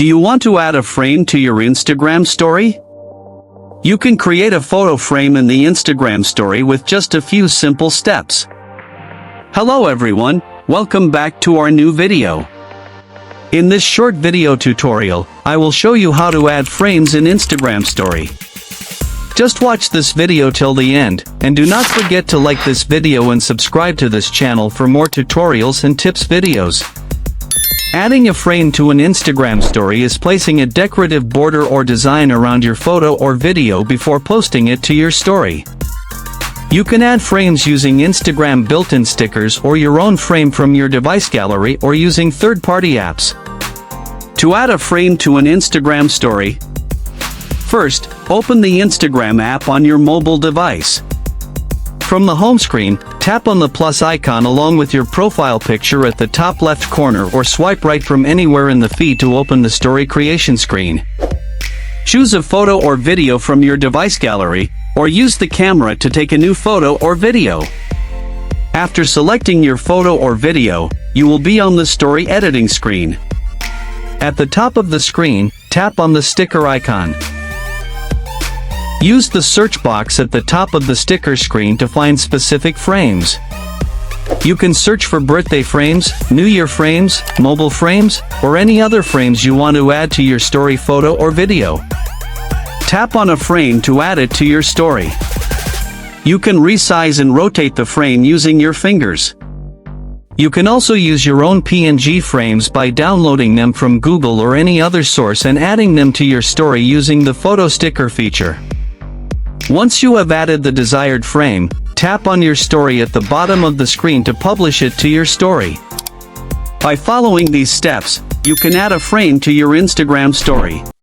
Do you want to add a frame to your Instagram story? You can create a photo frame in the Instagram story with just a few simple steps. Hello everyone, welcome back to our new video. In this short video tutorial, I will show you how to add frames in Instagram story. Just watch this video till the end, and do not forget to like this video and subscribe to this channel for more tutorials and tips videos. Adding a frame to an Instagram story is placing a decorative border or design around your photo or video before posting it to your story. You can add frames using Instagram built-in stickers or your own frame from your device gallery or using third-party apps. To add a frame to an Instagram story, first, open the Instagram app on your mobile device. From the home screen, tap on the plus icon along with your profile picture at the top left corner or swipe right from anywhere in the feed to open the story creation screen. Choose a photo or video from your device gallery, or use the camera to take a new photo or video. After selecting your photo or video, you will be on the story editing screen. At the top of the screen, tap on the sticker icon. Use the search box at the top of the sticker screen to find specific frames. You can search for birthday frames, New Year frames, mobile frames, or any other frames you want to add to your story photo or video. Tap on a frame to add it to your story. You can resize and rotate the frame using your fingers. You can also use your own PNG frames by downloading them from Google or any other source and adding them to your story using the photo sticker feature. Once you have added the desired frame, tap on your story at the bottom of the screen to publish it to your story. By following these steps, you can add a frame to your Instagram story.